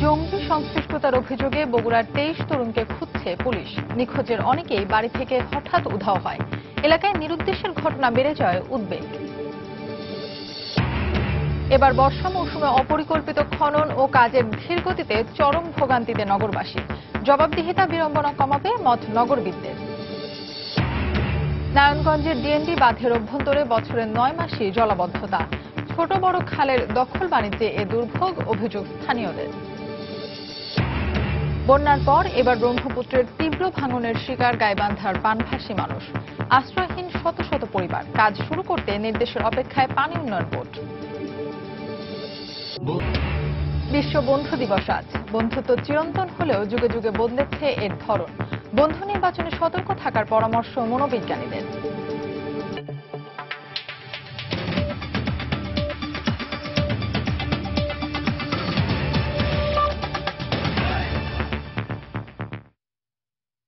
জঙ্গি সংশ্লিষ্টতার অভিযোগে বগুড়ার 23 তরুণকে খুঁজছে পুলিশ। নিখোঁজের অনেকেই বাড়ি থেকে হঠাৎ উধাও হয়। এলাকায় নিরুদ্দেশের ঘটনা বেড়ে যায় উদ্বেগ। এবার বর্ষা মৌসুমে অপরিকল্পিত খনন ও কাজের ধীর গতিতে চরম ভোগান্তিতে নগরবাসী। জবাবদিহিতা বিড়ম্বনা কমাবে মত নগরবিদদের। নারায়ণগঞ্জের ডিএনডি বাঁধের অভ্যন্তরে বছরের 9 মাসই জলাবদ্ধতা। ছোট বড় খালের দখল বাণিজ্যে এ দুর্ভোগ, অভিযোগ স্থানীয়দের। বন্যার পর এবার ব্রহ্মপুত্রের তীব্র ভাঙনের শিকার গাইবান্ধার পানভাসী মানুষ। আশ্রয়হীন শত শত পরিবার। কাজ শুরু করতে নির্দেশের অপেক্ষায় পানি উন্নয়ন বোর্ড। বিশ্ব বন্ধু দিবস আজ। বন্ধুত্ব চিরন্তন হলেও যুগে যুগে বদলেছে এর ধরন। বন্ধু নির্বাচনে সতর্ক থাকার পরামর্শ মনোবিজ্ঞানীদের।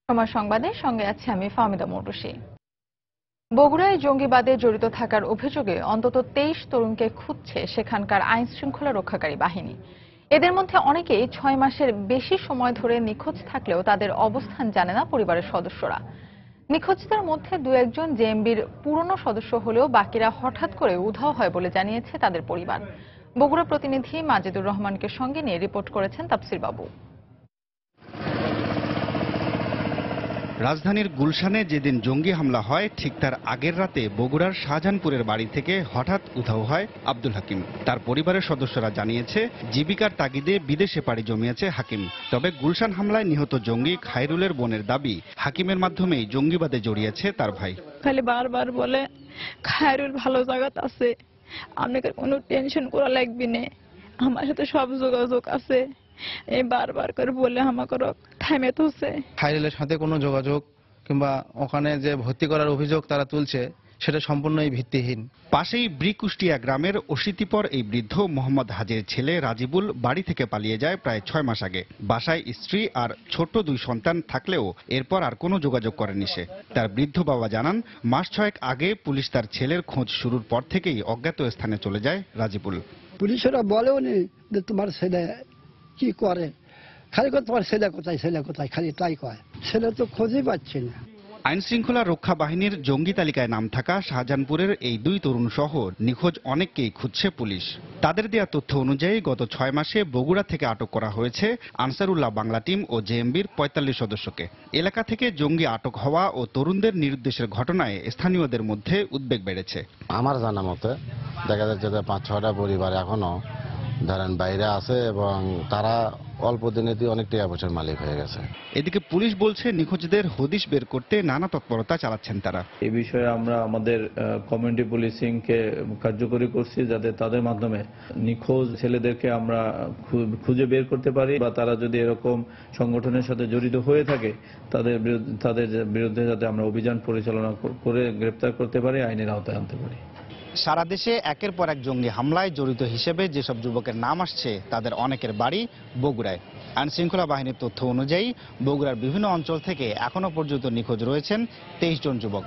সময় সংবাদের সঙ্গে আছে আমি ফাহমিদা মৌটুসী। বগুড়ায় জঙ্গিবাদে জড়িত থাকার অভিযোগে অন্তত 23 তরুণকে খুঁজছে সেখানকার আইন শৃঙ্খলা রক্ষাকারী বাহিনী। এদের মধ্যে অনেকেই 6 মাসের বেশি সময় ধরে নিখোঁজ থাকলেও তাদের অবস্থান জানে না পরিবারের সদস্যরা। নিখোঁজদের মধ্যে দু একজন জেএমবির পুরনো সদস্য হলেও বাকিরা হঠাৎ করে উধাও হয় বলে জানিয়েছে তাদের পরিবার। বগুড়া প্রতিনিধি মাজেদুর রহমানকে সঙ্গে নিয়ে রিপোর্ট করেছেন তাফসির বাবু। রাজধানীর গুলশানে যেদিন জঙ্গি হামলা হয় ঠিক তার আগের রাতে বগুড়ার শাহজাহানপুরের বাড়ি থেকে হঠাৎ উধাও হয় আব্দুল হাকিম। তার পরিবারের সদস্যরা জানিয়েছে জীবিকার তাগিদে বিদেশে পাড়ি জমিয়েছে হাকিম। তবে গুলশান হামলায় নিহত জঙ্গি খায়রুলের বোনের দাবি সাকিমের মাধ্যমেই জঙ্গিবাদে জড়িয়েছে তার ভাই। খালি বারবার বলে খায়রুল ভালো জায়গাত আছে, আপনাকে কোনো টেনশন করা লাগবে না, আমার সাথে সব যোগাযোগ আছে। এই বারবার করে বলে আমাকে থামে তুলছে। খায়রুলের সাথে কোনো যোগাযোগ কিংবা ওখানে যে ভর্তি করার অভিযোগ তারা তুলছে সেটা সম্পূর্ণই ভিত্তিহীন। পাশেই ব্রিকুষ্টিয়া গ্রামের অশীতিপর এই বৃদ্ধ মোহাম্মদ হাজির ছেলে রাজিবুল বাড়ি থেকে পালিয়ে যায় প্রায় 6 মাস আগে। বাসায় স্ত্রী আর ছোট 2 সন্তান থাকলেও এরপর আর কোনো যোগাযোগ করেনি সে। তার বৃদ্ধ বাবা জানান, মাস 6 আগে পুলিশ তার ছেলের খোঁজ শুরুর পর থেকেই অজ্ঞাত স্থানে চলে যায় রাজিবুল। পুলিশেরা বলেও নি যে তোমার ছেলে কি করে, খালি তোমার ছেলে কোথায় খালি তাই কয়। ছেলে তো খোঁজই পাচ্ছে না। আইন শৃঙ্খলা রক্ষা বাহিনীর জঙ্গি তালিকায় নাম থাকা শাহজাহানপুরের এই 2 তরুণ সহ নিখোঁজ অনেককেই খুঁজছে পুলিশ। তাদের দেয়া তথ্য অনুযায়ী গত 6 মাসে বগুড়া থেকে আটক করা হয়েছে আনসারুল্লাহ বাংলা টিম ও জেএমবির 45 সদস্যকে। এলাকা থেকে জঙ্গি আটক হওয়া ও তরুণদের নিরুদ্দেশের ঘটনায় স্থানীয়দের মধ্যে উদ্বেগ বেড়েছে। আমার জানা মতে দেখা যাচ্ছে যে 5-6টা পরিবার এখনো ধরেন বাইরে আছে এবং তারা অল্প দিনেতেই অনেক টাকা পয়সার মালিক হয়ে গেছে। এদিকে পুলিশ বলছে নিখোঁজদের হদিশ বের করতে নানা তৎপরতা চালাচ্ছেন তারা। এই বিষয়ে আমরা আমাদের কমিউনিটি পুলিশিংকে কার্যকরী করছি যাতে তাদের মাধ্যমে নিখোঁজ ছেলেদেরকে আমরা খুঁজে বের করতে পারি, বা তারা যদি এরকম সংগঠনের সাথে জড়িত হয়ে থাকে তাদের বিরুদ্ধে যাতে আমরা অভিযান পরিচালনা করে গ্রেপ্তার করতে পারি, আইনের আওতায় আনতে পারি। সারা দেশে একের পর এক জঙ্গি হামলায় জড়িত হিসেবে যেসব যুবকের নাম আসছে তাদের অনেকের বাড়ি বগুড়ায়। আইন শৃঙ্খলা বাহিনীর তথ্য অনুযায়ী বগুড়ার বিভিন্ন অঞ্চল থেকে এখনো পর্যন্ত নিখোঁজ রয়েছেন 23 জন যুবক।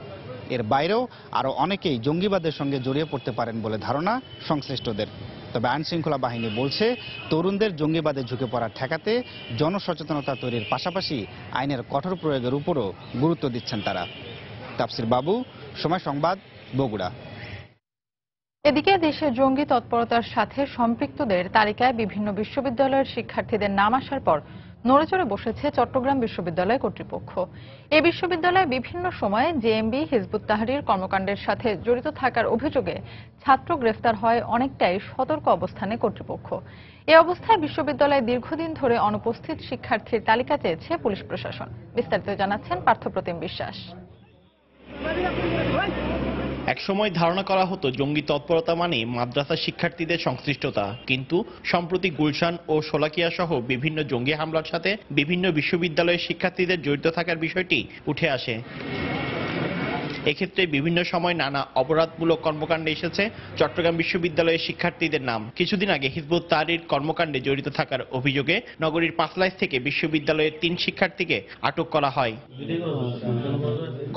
এর বাইরেও আরো অনেকেই জঙ্গিবাদের সঙ্গে জড়িয়ে পড়তে পারেন বলে ধারণা সংশ্লিষ্টদের। তবে আইন শৃঙ্খলা বাহিনী বলছে তরুণদের জঙ্গিবাদে ঝুঁকে পড়া ঠেকাতে জনসচেতনতা তৈরির পাশাপাশি আইনের কঠোর প্রয়োগের উপরও গুরুত্ব দিচ্ছেন তারা। তাফসির বাবু, সময় সংবাদ, বগুড়া। এদিকে দেশে জঙ্গি তৎপরতার সাথে সম্পৃক্তদের তালিকায় বিভিন্ন বিশ্ববিদ্যালয়ের শিক্ষার্থীদের নাম আসার পর নড়েচড়ে বসেছে চট্টগ্রাম বিশ্ববিদ্যালয় কর্তৃপক্ষ। এই বিশ্ববিদ্যালয়ে বিভিন্ন সময়ে জেএমবি, হিজবুত তাহরীর কর্মকাণ্ডের সাথে জড়িত থাকার অভিযোগে ছাত্র গ্রেফতার হয় অনেকটাই সতর্ক অবস্থানে কর্তৃপক্ষ। এই অবস্থায় বিশ্ববিদ্যালয়ে দীর্ঘদিন ধরে অনুপস্থিত শিক্ষার্থীর তালিকা চেয়েছে পুলিশ প্রশাসন। বিস্তারিত জানাচ্ছেন পার্থপ্রতিম বিশ্বাস। একসময় ধারণা করা হতো জঙ্গি তৎপরতা মানে মাদ্রাসা শিক্ষার্থীদের সংশ্লিষ্টতা, কিন্তু সম্প্রতি গুলশান ও শোলাকিয়া সহ বিভিন্ন জঙ্গি হামলার সাথে বিভিন্ন বিশ্ববিদ্যালয়ের শিক্ষার্থীদের জড়িত থাকার বিষয়টি উঠে আসে। এক্ষেত্রে বিভিন্ন সময় নানা অপরাধমূলক কর্মকাণ্ডে এসেছে চট্টগ্রাম বিশ্ববিদ্যালয়ের শিক্ষার্থীদের নাম। কিছুদিন আগে হিজবুত তাহরীর কর্মকাণ্ডে জড়িত থাকার অভিযোগে নগরীর পাঁচলাইশ থেকে বিশ্ববিদ্যালয়ের 3 শিক্ষার্থীকে আটক করা হয়।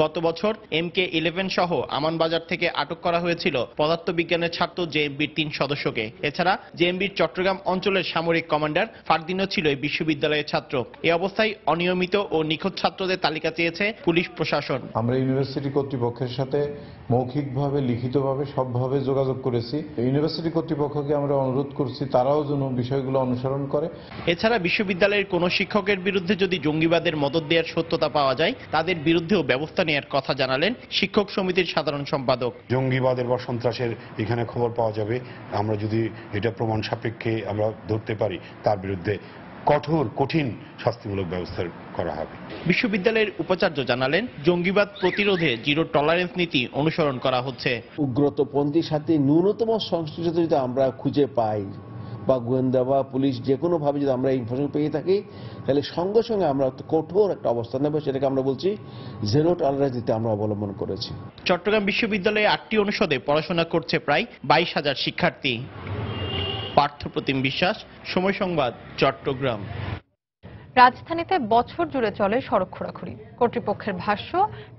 গত বছর MK11 সহ আমানবাজার থেকে আটক করা হয়েছিল পদার্থবিজ্ঞানের ছাত্র জেএমবির 3 সদস্যকে। এছাড়া জেএমবির চট্টগ্রাম অঞ্চলের সামরিক কমান্ডার ফারদিনও ছিল এই বিশ্ববিদ্যালয়ের ছাত্র। এই অবস্থায় অনিয়মিত ও নিখোঁজ ছাত্রদের তালিকা চেয়েছে পুলিশ প্রশাসন। আমরা ইউনিভার্সিটি কর্তৃপক্ষের সাথে মৌখিকভাবে, লিখিতভাবে সবভাবে যোগাযোগ করেছি। ইউনিভার্সিটি কর্তৃপক্ষকে আমরা অনুরোধ করছি তারাও যেন বিষয়গুলো অনুসরণ করে। এছাড়া বিশ্ববিদ্যালয়ের কোনো শিক্ষকের বিরুদ্ধে যদি জঙ্গিবাদের মদদ দেওয়ার সত্যতা পাওয়া যায় তাদের বিরুদ্ধেও ব্যবস্থা নেওয়ার কথা জানালেন শিক্ষক সমিতির সাধারণ সম্পাদক। জঙ্গিবাদের বা সন্ত্রাসের এখানে খবর পাওয়া যাবে, আমরা যদি এটা প্রমাণ সাপেক্ষে আমরা ধরতে পারি তার বিরুদ্ধে কঠিন শাস্তিমূলক ব্যবস্থা করা হবে। বিশ্ববিদ্যালয়ের উপাচার্য জানালেন, জঙ্গিবাদ প্রতিরোধে জিরো টলারেন্স নীতি অনুসরণ করা হচ্ছে। উগ্রতপন্থীর সাথে ন্যূনতম সংশ্লিষ্টতা যদি আমরা খুঁজে পাই বা গোয়েন্দা বা পুলিশ যে কোনো ভাবে যদি আমরা ইনফরমেশন পেয়ে থাকি তাহলে সঙ্গে সঙ্গে আমরা কঠোর একটা অবস্থান নেব, সেটাকে আমরা বলছি জিরো টলারেন্স নীতি আমরা অবলম্বন করেছি। চট্টগ্রাম বিশ্ববিদ্যালয়ে 8টি অনুষদে পড়াশোনা করছে প্রায় 22,000 শিক্ষার্থী। পার্থপ্রতিম বিশ্বাস, সময় সংবাদ, চট্টগ্রাম। রাজধানীতে বছর জুড়ে চলে সড়ক খোঁড়াখুড়ি। কর্তৃপক্ষের ভাষ্য,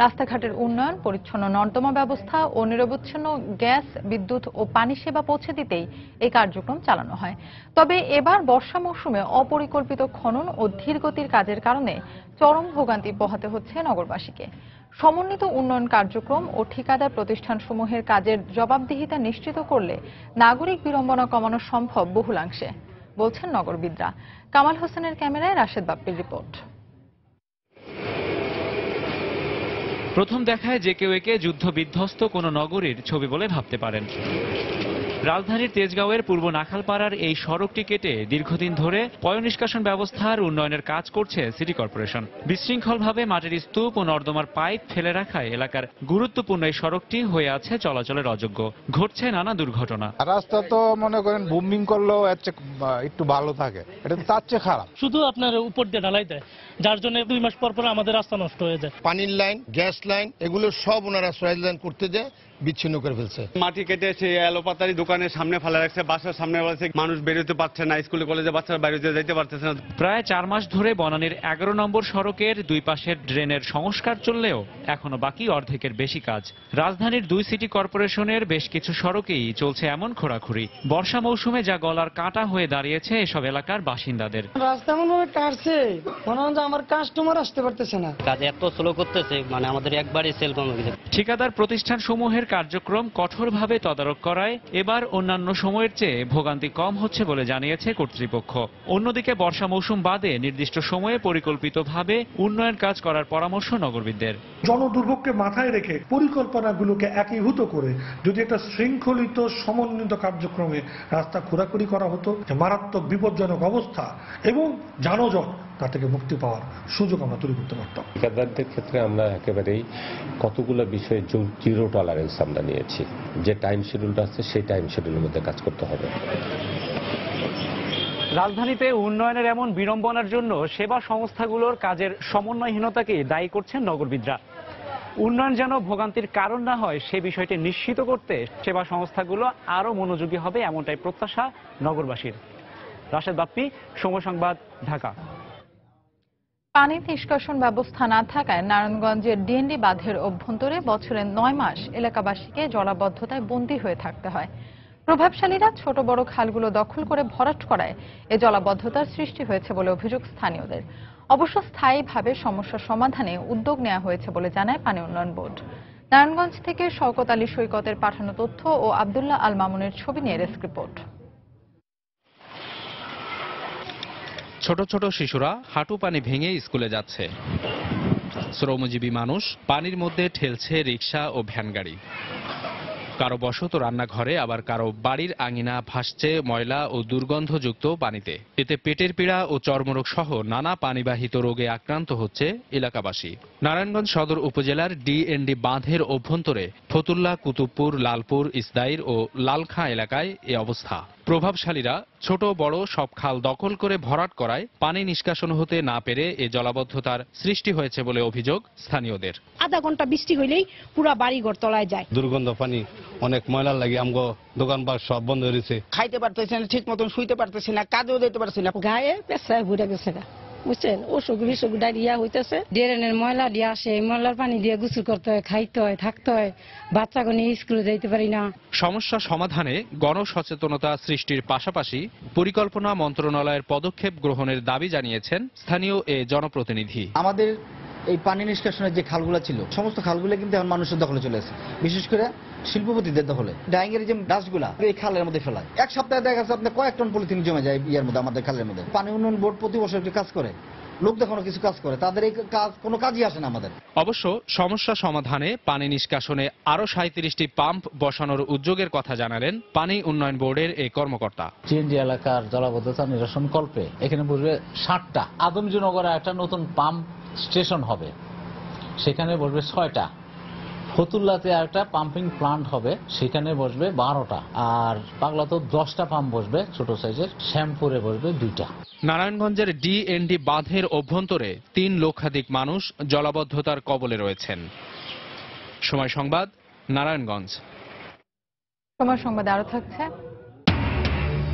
রাস্তাঘাটের উন্নয়ন, পরিচ্ছন্ন নর্দমা ব্যবস্থা ও নিরবচ্ছিন্ন গ্যাস, বিদ্যুৎ ও পানি সেবা পৌঁছে দিতেই এই কার্যক্রম চালানো হয়। তবে এবার বর্ষা মৌসুমে অপরিকল্পিত খনন ও ধীরগতির কাজের কারণে চরম ভোগান্তি পোহাতে হচ্ছে নগরবাসীকে। সমন্বিত উন্নয়ন কার্যক্রম ও ঠিকাদার প্রতিষ্ঠানসমূহের কাজের জবাবদিহিতা নিশ্চিত করলে নাগরিক বিড়ম্বনা কমানো সম্ভব বহুলাংশে, বলছেন নগরবিদরা। কামাল হোসেনের ক্যামেরায় রাশেদ বাপ্পির রিপোর্ট। প্রথম দেখায় যে কেউ একে যুদ্ধ বিধ্বস্ত কোনো নগরীর ছবি বলে ভাবতে পারেন। রাজধানীর তেজগাঁওয়ের পূর্ব নাখালপাড়ার এই সড়কটি কেটে দীর্ঘদিন ধরে পয়ঃনিষ্কাশন ব্যবস্থার উন্নয়নের কাজ করছে সিটি কর্পোরেশন। বিশৃঙ্খলভাবে মাটির স্তূপ ও নর্দমার পাইপ ফেলে রাখায় এলাকার গুরুত্বপূর্ণ এই সড়কটি হয়ে আছে চলাচলের অযোগ্য। ঘটছে নানা দুর্ঘটনা। রাস্তা তো মনে করেন বুমিং করলেও একটু ভালো থাকে, এটা তার চেয়ে খারাপ। শুধু আপনার উপর দিয়ে ঢালাই দেয়, যার জন্য 2 মাস পর পর আমাদের রাস্তা নষ্ট হয়ে যায়। পানির লাইন, গ্যাস লাইন, এগুলো সব ওনারা সয়েল লাইন করতে যায় বিচ্ছিন্ন করে ফেলছে। মাটি কেটে সেই এলোপাতারি দোকানের সামনে ফেলে রাখছে, বাসার সামনে ফেলেছে, মানুষ বেরোতে পারছে না, স্কুলে কলেজে বাচ্চারা বেরোতে যাইতে পারতেছে না। প্রায় 4 মাস ধরে বনানীর 11 নম্বর সড়কের 2 পাশের ড্রেনের সংস্কার চললেও এখনো বাকি অর্ধেকের বেশি কাজ। রাজধানীর 2 সিটি কর্পোরেশনের বেশ কিছু সড়কেই চলছে এমন খোঁড়াখুড়ি। বর্ষা মৌসুমে যা গলার কাঁটা হয়ে দাঁড়িয়েছে এসব এলাকার বাসিন্দাদের। রাস্তা এমন ভাবে কাটছে, মনে হয় আমার কাস্টমার আসতে পারতেছে না। কাজ এত স্লো করতেছে, মানে আমাদের একবারই সেল কমে গেছে। ঠিকাদার প্রতিষ্ঠান সমূহের কার্যক্রম কঠোরভাবে তদারক করায় এবার অন্যান্য সময়ের চেয়ে ভোগান্তি কম হচ্ছে বলে জানিয়েছে কর্তৃপক্ষ। অন্যদিকে বর্ষা মৌসুম বাদে নির্দিষ্ট সময়ে পরিকল্পিতভাবে উন্নয়ন কাজ করার পরামর্শ নগরবিদদের। জনদুর্ভোগকে মাথায় রেখে পরিকল্পনাগুলোকে একীভূত করে যদি একটা শৃঙ্খলিত সমন্বিত কার্যক্রমে রাস্তা খোঁড়াখুড়ি করা হতো, মারাত্মক বিপজ্জনক অবস্থা এবং যানজট তা থেকে মুক্তি পাওয়ার সুযোগ আমরা তৈরি করতে পারতাম। ঠিকাদারদের ক্ষেত্রে আমরা একেবারেই কতগুলো বিষয়ে জিরো টলারেন্স আমরা নিয়েছি। যে টাইম শিডিউলটা আছে সেই টাইম শিডিউলের মধ্যে কাজ করতে হবে। রাজধানীতে উন্নয়নের এমন বিড়ম্বনার জন্য সেবা সংস্থাগুলোর কাজের সমন্বয়হীনতাকে দায়ী করছেন নগরবিদরা। উন্নয়ন যেন ভোগান্তির কারণ না হয় সে বিষয়টি নিশ্চিত করতে সেবা সংস্থাগুলো আরো মনোযোগী হবে, এমনটাই প্রত্যাশা নগরবাসীর। রাশেদ বাপ্পি, সময় সংবাদ, ঢাকা। পানি নিষ্কাশন ব্যবস্থা না থাকায় নারায়ণগঞ্জের ডিএনডি বাঁধের অভ্যন্তরে বছরে 9 মাস এলাকাবাসীকে জলাবদ্ধতায় বন্দী হয়ে থাকতে হয়। প্রভাবশালীরা ছোট বড় খালগুলো দখল করে ভরাট করায় এ জলাবদ্ধতার সৃষ্টি হয়েছে বলে অভিযোগ স্থানীয়দের। অবশ্য স্থায়ীভাবে সমস্যা সমাধানে উদ্যোগ নেওয়া হয়েছে বলে জানায় পানি উন্নয়ন বোর্ড। নারায়ণগঞ্জ থেকে শওকত আলী সৈকতের পাঠানো তথ্য ও আব্দুল্লাহ আল মামুনের ছবি নিয়ে ডেস্ক রিপোর্ট। ছোট ছোট শিশুরা হাঁটু পানি ভেঙে স্কুলে যাচ্ছে। শ্রমজীবী মানুষ পানির মধ্যে ঠেলছে রিকশা ও ভ্যান গাড়ি। কারো বসত রান্নাঘরে, আবার কারো বাড়ির আঙিনা ভাসছে ময়লা ও দুর্গন্ধযুক্ত পানিতে। এতে পেটের পীড়া ও চর্মরোগ সহ নানা পানিবাহিত রোগে আক্রান্ত হচ্ছে এলাকাবাসী। নারায়ণগঞ্জ সদর উপজেলার ডিএনডি বাঁধের অভ্যন্তরে ফতুল্লা, কুতুবপুর, লালপুর, ইসদাইর ও লালখাঁ এলাকায় এ অবস্থা। প্রভাবশালীরা ছোট বড় সব খাল দখল করে ভরাট করায় পানি নিষ্কাশন হতে না পেরে এ জলাবদ্ধতার সৃষ্টি হয়েছে বলে অভিযোগ স্থানীয়দের। আধা ঘন্টা বৃষ্টি হইলেই পুরা বাড়িঘর তলায় যায়। দুর্গন্ধ পানি, অনেক ময়লা লাগে, আমগো দোকানপাট সব বন্ধ হয়েছে। খাইতে পারতেছে না, ঠিক মতন শুইতে পারতেছে না, কাজেও যেতে পারছে না, গায়ে পেশায় ঘুরে গেছে। বুঝছেন, অসুখ বিসুখ ডায়রিয়া হইতেছে। ড্রেনের ময়লা দিয়ে আসে, ময়লার পানি দিয়ে গোসল করতে হয়, খাইতে হয়, থাকতে হয়, বাচ্চাকে নিয়ে স্কুলে যাইতে পারি না। সমস্যা সমাধানে গণসচেতনতা সৃষ্টির পাশাপাশি পরিকল্পনা মন্ত্রণালয়ের পদক্ষেপ গ্রহণের দাবি জানিয়েছেন স্থানীয় এ জনপ্রতিনিধি। আমাদের এই পানি নিষ্কাশনের যে খালগুলো ছিল, সমস্ত খালগুলো কিন্তু এখন মানুষের দখলে চলে এসেছে, বিশেষ করে শিল্পপতিদের দখলে। ডাইং এর যে ডাস্টগুলা এই খালের মধ্যে ফেলায়, এক সপ্তাহে দেখা যাচ্ছে আপনার কয়েক টন পলিথিন জমে যায় ইয়ার মধ্যে, আমাদের খালের মধ্যে। পানি উন্নয়ন বোর্ড প্রতি বছর একটি কাজ করে, লোক দেখানো কিছু কাজ করে, তাদের এই কাজ কোনো কাজই আসে না আমাদের। অবশ্য সমস্যা সমাধানে পানি নিষ্কাশনে আরো 37টি পাম্প বসানোর উদ্যোগের কথা জানালেন পানি উন্নয়ন বোর্ডের এই কর্মকর্তা। চিএনজি এলাকার জলাবদ্ধতা নিরসন কল্পে এখানে বসবে 60টা। আদমজীনগরে একটা নতুন পাম্প স্টেশন হবে, সেখানে বসবে 6টা। ফতুল্লাতে একটা পাম্পিং প্লান্ট হবে, সেখানে বসবে 12টা। আর পাগলাতেও 10টা পাম্প বসবে ছোট সাইজের। শ্যামপুরে বসবে 2টা। নারায়ণগঞ্জের ডিএনডি বাঁধের অভ্যন্তরে 3 লক্ষাধিক মানুষ জলাবদ্ধতার কবলে রয়েছেন। সময় সংবাদ, নারায়ণগঞ্জ। সময় সংবাদে আরো থাকছে,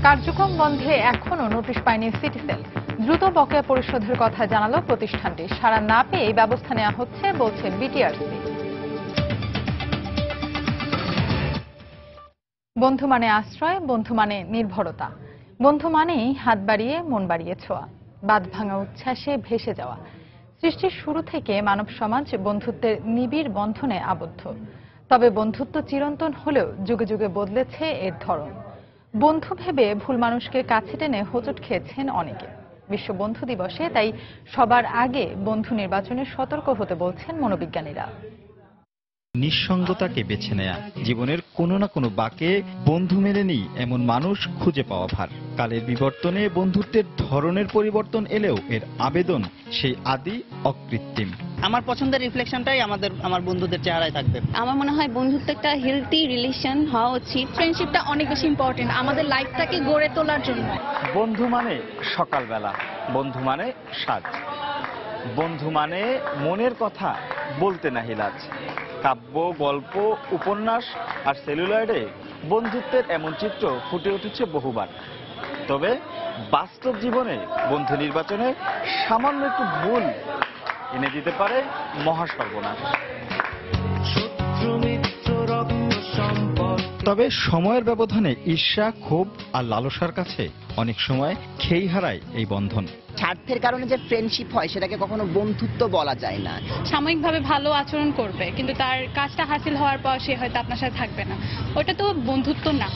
কার্যক্রম বন্ধে এখনো নোটিশ পায়নি সিটি সেল। দ্রুত বকেয়া পরিশোধের কথা জানালো প্রতিষ্ঠানটি। সাড়া না পেয়ে এই ব্যবস্থা নেওয়া হচ্ছে বলছে বিটিআরসি। বন্ধু মানে আশ্রয়, বন্ধু মানে নির্ভরতা, বন্ধু মানেই হাত বাড়িয়ে মন বাড়িয়ে ছোঁয়া, বাঁধ ভাঙা উচ্ছ্বাসে ভেসে যাওয়া। সৃষ্টির শুরু থেকে মানব সমাজ বন্ধুত্বের নিবিড় বন্ধনে আবদ্ধ। তবে বন্ধুত্ব চিরন্তন হলেও যুগে যুগে বদলেছে এর ধরন। বন্ধু ভেবে ভুল মানুষকে কাছে টেনে হোঁচট খেয়েছেন অনেকে। বিশ্ব বন্ধু দিবসে তাই সবার আগে বন্ধু নির্বাচনে সতর্ক হতে বলছেন মনোবিজ্ঞানীরা। নিঃসঙ্গতাকে বেছে নেয়া, জীবনের কোনো না কোনো বাঁকে বন্ধু মেলেনি এমন মানুষ খুঁজে পাওয়া ভার। কালের বিবর্তনে বন্ধুত্বের ধরনের পরিবর্তন এলেও এর আবেদন সেই আদি অকৃত্রিম। আমার পছন্দের রিফ্লেকশনটাই আমার বন্ধুদের চেহারায় থাকবে। আমার মনে হয় বন্ধুত্ব একটা হেলদি রিলেশন হওয়া উচিত। ফ্রেন্ডশিপটা অনেক বেশি ইম্পর্টেন্ট আমাদের লাইফটাকে গড়ে তোলার জন্য। বন্ধু মানে সকালবেলা, বন্ধু মানে সাজ, বন্ধু মানে মনের কথা বলতে নাহি লাজ। কাব্য, গল্প, উপন্যাস আর সেলুলয়েডে বন্ধুত্বের এমন চিত্র ফুটে উঠেছে বহুবার। তবে বাস্তব জীবনে বন্ধু নির্বাচনে সামান্য একটু ভুল এনে দিতে পারে মহাসর্বনাশ। তবে সময়ের ব্যবধানে ঈর্ষা, ক্ষোভ আর লালসার কাছে অনেক সময় খেই হারায় এই বন্ধন। স্বার্থের কারণে যে ফ্রেন্ডশিপ হয় সেটাকে কখনো বন্ধুত্ব বলা যায় না। সাময়িকভাবে ভালো আচরণ করবে, কিন্তু তার কাজটা হাসিল হওয়ার পর সে হয়তো আপনার সাথে থাকবে না, ওটা তো বন্ধুত্ব না।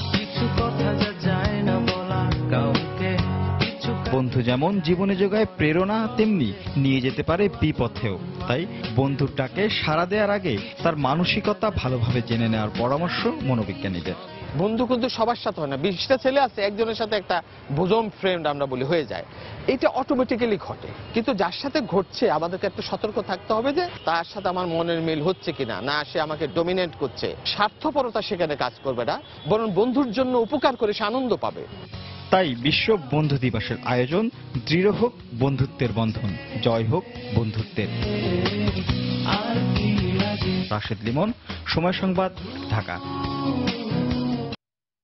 বন্ধু যেমন জীবনে যোগায় প্রেরণা, তেমনি নিয়ে যেতে পারে বিপথেও। তাই বন্ধুটাকে সাড়া দেওয়ার আগে তার মানসিকতা ভালোভাবে জেনে নেওয়ার পরামর্শ মনোবিজ্ঞানীদের। বন্ধু কিন্তু সবার সাথে হয় না। 20টা ছেলে আছে, একজনের সাথে একটা বোজম ফ্রেন্ড আমরা বলি হয়ে যায়, এটা অটোমেটিক্যালি ঘটে। কিন্তু যার সাথে ঘটছে আমাদেরকে একটু সতর্ক থাকতে হবে যে তার সাথে আমার মনের মিল হচ্ছে কিনা, না সে আমাকে ডমিনেট করছে। স্বার্থপরতা সেখানে কাজ করবে না, বরং বন্ধুর জন্য উপকার করে সে আনন্দ পাবে। তাই বিশ্ব বন্ধু দিবসের আয়োজন, দৃঢ় হোক বন্ধুত্বের বন্ধন, জয় হোক বন্ধুত্বের। রাশেদ লিমন, সময় সংবাদ, ঢাকা।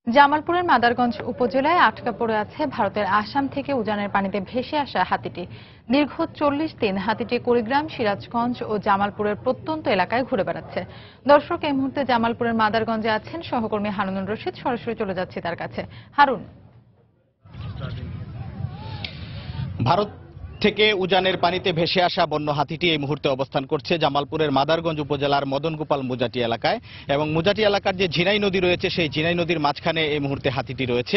জামালপুরের মাদারগঞ্জ উপজেলায় আটকা পড়ে আছে ভারতের আসাম থেকে উজানের পানিতে ভেসে আসা হাতিটি। দীর্ঘ 40 দিন হাতিটি কুড়িগ্রাম, সিরাজগঞ্জ ও জামালপুরের প্রত্যন্ত এলাকায় ঘুরে বেড়াচ্ছে। দর্শক, এই মুহূর্তে জামালপুরের মাদারগঞ্জে আছেন সহকর্মী হারুনুর রশিদ। সরাসরি চলে যাচ্ছি তার কাছে। হারুন, ভারত থেকে উজানের পানিতে ভেসে আসা বন্য হাতিটি এই মুহূর্তে অবস্থান করছে জামালপুরের মাদারগঞ্জ উপজেলার মদনগোপাল মুজাটি এলাকায়, এবং মুজাটি এলাকার যে ঝিনাই নদী রয়েছে সেই ঝিনাই নদীর মাঝখানে এই মুহূর্তে হাতিটি রয়েছে।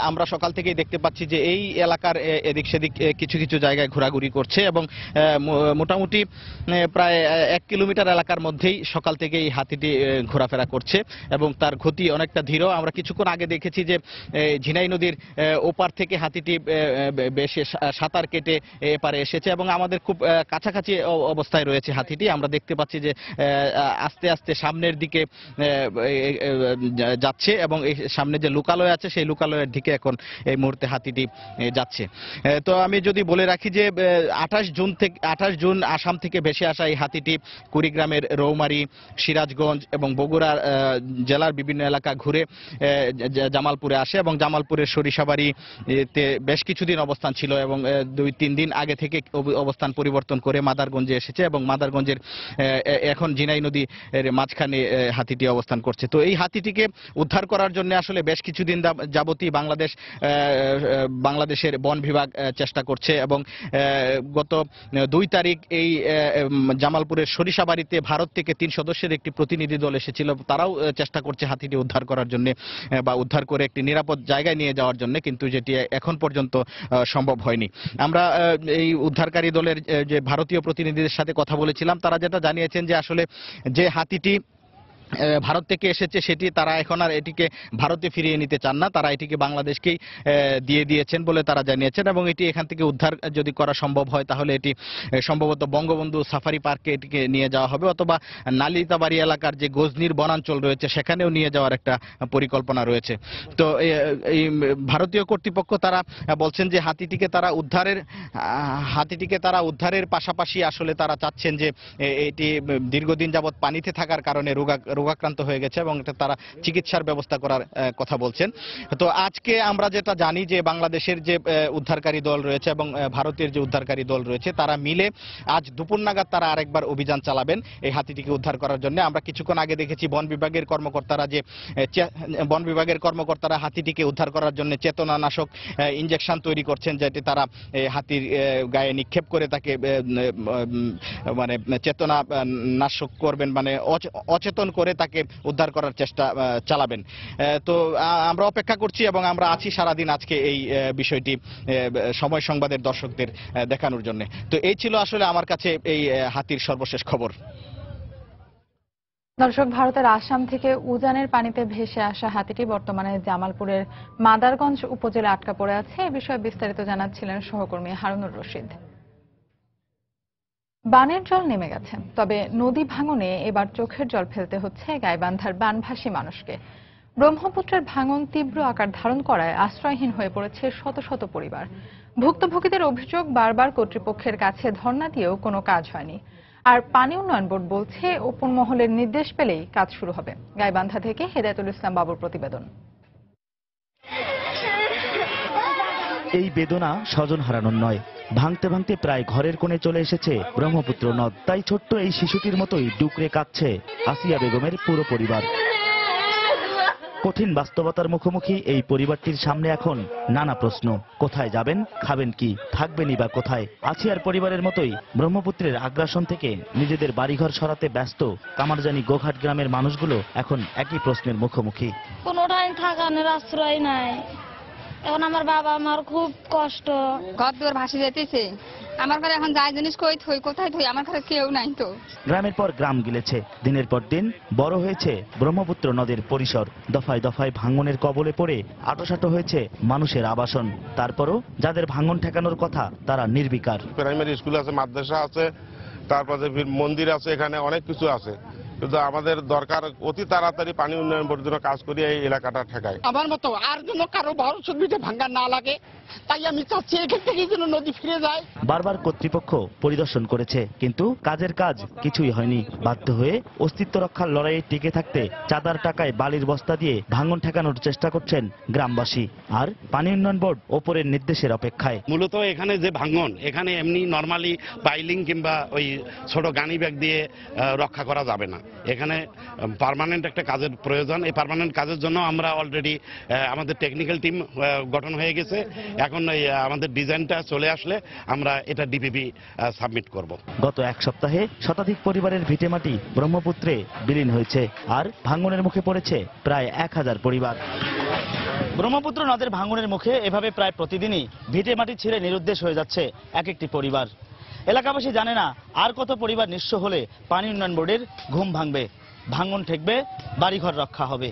আমরা সকাল থেকেই দেখতে পাচ্ছি যে এই এলাকার এদিক সেদিক কিছু কিছু জায়গায় ঘোরাঘুরি করছে, এবং মোটামুটি প্রায় 1 কিলোমিটার এলাকার মধ্যেই সকাল থেকে এই হাতিটি ঘোরাফেরা করছে, এবং তার গতি অনেকটা ধীর। আমরা কিছুক্ষণ আগে দেখেছি যে ঝিনাই নদীর ওপার থেকে হাতিটি বেশ সাঁতার কেটে এপারে এসেছে, এবং আমাদের খুব কাছাকাছি অবস্থায় রয়েছে হাতিটি। আমরা দেখতে পাচ্ছি যে আস্তে আস্তে সামনের দিকে যাচ্ছে, এবং এই সামনে যে লোকালয় আছে সেই লোকালয়ের দিকে এখন এই মুহূর্তে হাতিটি যাচ্ছে। তো আমি যদি বলে রাখি যে 28 জুন আসাম থেকে ভেসে আসা এই হাতিটি কুড়িগ্রামের রৌমারী, সিরাজগঞ্জ এবং বগুড়া জেলার বিভিন্ন এলাকা ঘুরে জামালপুরে আসে, এবং জামালপুরের সরিষাবাড়িতে বেশ কিছুদিন অবস্থান ছিল, এবং 2-3 দিন কিছুদিন আগে থেকে অবস্থান পরিবর্তন করে মাদারগঞ্জে এসেছে এবং মাদারগঞ্জের এখন জিনাই নদীর মাঝখানে হাতিটি অবস্থান করছে। তো এই হাতিটিকে উদ্ধার করার জন্য আসলে বেশ কিছুদিন যাবতই বাংলাদেশের বন বিভাগ চেষ্টা করছে এবং গত 2 তারিখ এই জামালপুরের সরিষাবাড়িতে ভারত থেকে 3 সদস্যের একটি প্রতিনিধি দল এসেছিল। তারাও চেষ্টা করছে হাতিটি উদ্ধার করার জন্য বা উদ্ধার করে একটি নিরাপদ জায়গায় নিয়ে যাওয়ার জন্য, কিন্তু যেটি এখন পর্যন্ত সম্ভব হয়নি। আমরা এই উদ্ধারকারী দলের যে ভারতীয় প্রতিনিধিদের সাথে কথা বলেছিলাম, তারা যেটা জানিয়েছেন যে আসলে যে হাতিটি ভারত থেকে এসেছে সেটি তারা এখন আর এটিকে ভারতে ফিরিয়ে নিতে চান না, তারা এটিকে বাংলাদেশকেই দিয়ে দিয়েছেন বলে তারা জানিয়েছেন এবং এটি এখান থেকে উদ্ধার যদি করা সম্ভব হয় তাহলে এটি সম্ভবত বঙ্গবন্ধু সাফারি পার্কে এটিকে নিয়ে যাওয়া হবে অথবা নালিতাবাড়ি এলাকার যে গজনির বনাঞ্চল রয়েছে সেখানেও নিয়ে যাওয়ার একটা পরিকল্পনা রয়েছে। তো এই ভারতীয় কর্তৃপক্ষ তারা বলছেন যে হাতিটিকে তারা উদ্ধারের পাশাপাশি আসলে তারা চাচ্ছেন যে এটি দীর্ঘদিন যাবৎ পানিতে থাকার কারণে রোগাক্রান্ত হয়ে গেছে এবং এটা তারা চিকিৎসার ব্যবস্থা করার কথা বলছেন। তো আজকে আমরা যেটা জানি যে বাংলাদেশের যে উদ্ধারকারী দল রয়েছে এবং ভারতের যে উদ্ধারকারী দল রয়েছে তারা মিলে আজ দুপুর নাগাদ তারা আরেকবার অভিযান চালাবেন এই হাতিটিকে উদ্ধার করার জন্য। আমরা কিছুক্ষণ আগে দেখেছি বন বিভাগের কর্মকর্তারা হাতিটিকে উদ্ধার করার জন্য চেতনানাশক ইনজেকশন তৈরি করছেন, যেটি তারা হাতির গায়ে নিক্ষেপ করে তাকে মানে চেতনা নাশক করবেন, মানে অচেতন করে তাকে উদ্ধার করার চেষ্টা চালাবেন। তো আমরা অপেক্ষা করছি এবং আমরা আছি সারাদিন আজকে এই বিষয়টি সময় সংবাদের দর্শকদের দেখানোর জন্য। তো এই ছিল আসলে আমার কাছে এই হাতির সর্বশেষ খবর। দর্শক, ভারতের আসাম থেকে উজানের পানিতে ভেসে আসা হাতিটি বর্তমানে জামালপুরের মাদারগঞ্জ উপজেলা আটকা পড়ে আছে। এ বিষয়ে বিস্তারিত জানাচ্ছিলেন সহকর্মী হারুনুর রশিদ। বানের জল নেমে গেছে, তবে নদী ভাঙনে এবার চোখের জল ফেলতে হচ্ছে গাইবান্ধার বানভাসী মানুষকে। ব্রহ্মপুত্রের ভাঙন তীব্র আকার ধারণ করায় আশ্রয়হীন হয়ে পড়েছে শত শত পরিবার। ভুক্তভোগীদের অভিযোগ, বারবার কর্তৃপক্ষের কাছে ধর্ণা দিয়েও কোনো কাজ হয়নি। আর পানি উন্নয়ন বোর্ড বলছে ওপর মহলের নির্দেশ পেলেই কাজ শুরু হবে। গাইবান্ধা থেকে হেদায়েতুল ইসলাম বাবুর প্রতিবেদন। এই বেদনা স্বজন হারানোর নয়, ভাঙতে ভাঙতে প্রায় ঘরের কোণে চলে এসেছে ব্রহ্মপুত্র নদ। তাই ছোট্ট এই শিশুটির মতোই ডুকরে কাঁদছে আসিয়া বেগমের পুরো পরিবার। কঠিন বাস্তবতার মুখোমুখি এই পরিবারটির সামনে এখন নানা প্রশ্ন। কোথায় যাবেন, খাবেন কি, থাকবেনই বা কোথায়? আসিয়ার পরিবারের মতোই ব্রহ্মপুত্রের আগ্রাসন থেকে নিজেদের বাড়িঘর সরাতে ব্যস্ত কামারজানি গোঘাট গ্রামের মানুষগুলো এখন একই প্রশ্নের মুখোমুখি। কোনোটাই থাকানোর আশ্রয় নাই। এখন আমার বাবা আমার খুব কষ্ট, ঘর দুয়ার ভাসি যেতেছে। আমার ঘরে এখন যাই জিনিস কই থই, কোথায় থই, আমার ঘরে কেউ নাই তো। গ্রামের পর গ্রাম গিলেছে, দিনের পর দিন বড় হয়েছে ব্রহ্মপুত্র নদের পরিসর। দফায় দফায় ভাঙনের কবলে পড়ে আটোসাটো হয়েছে মানুষের আবাসন। তারপরও যাদের ভাঙন ঠেকানোর কথা তারা নির্বিকার। প্রাইমারি স্কুল আছে, মাদ্রাসা আছে, তারপরে মন্দির আছে, এখানে অনেক কিছু আছে, কিন্তু আমাদের দরকার অতি তাড়াতাড়ি পানি উন্নয়ন বোর্ডের জন্য কাজ করি এই এলাকাটা ঠেকায়। আমার মতো আর যেন কারো ভরসা দিতে ভাঙ্গা না লাগে, তাই আমি চাচ্ছি এখান থেকে যেন নদী ফিরে যায়। বারবার কর্তৃপক্ষ পরিদর্শন করেছে, কিন্তু কাজের কাজ কিছুই হয়নি। বাধ্য হয়ে অস্তিত্ব রক্ষার লড়াইয়ে টিকে থাকতে চাঁদার টাকায় বালির বস্তা দিয়ে ভাঙন ঠেকানোর চেষ্টা করছেন গ্রামবাসী। আর পানি উন্নয়ন বোর্ড ওপরের নির্দেশের অপেক্ষায়। মূলত এখানে যে ভাঙন, এখানে এমনি নর্মালি পাইলিং কিংবা ওই ছোট গানি ব্যাগ দিয়ে রক্ষা করা যাবে না। এখানে পার্মানেন্ট একটা কাজের প্রয়োজন। এই পার্মানেন্ট কাজের জন্য আমরা অলরেডি আমাদের টেকনিক্যাল টিম গঠন হয়ে গেছে। এখন আমাদের ডিজাইনটা চলে আসলে আমরা এটা ডিপিপি সাবমিট করব। গত এক সপ্তাহে শতাধিক পরিবারের ভিটেমাটি ব্রহ্মপুত্রে বিলীন হয়েছে, আর ভাঙনের মুখে পড়েছে প্রায় 1000 পরিবার। ব্রহ্মপুত্র নদের ভাঙনের মুখে এভাবে প্রায় প্রতিদিনই ভিটেমাটি ছেড়ে নিরুদ্দেশ হয়ে যাচ্ছে এক একটি পরিবার। এলাকাবাসী জানে না আর কত পরিবার নিঃস্ব হলে পানি উন্নয়ন বোর্ডের ঘুম ভাঙবে, ভাঙন ঠেকবে, বাড়িঘর রক্ষা হবে।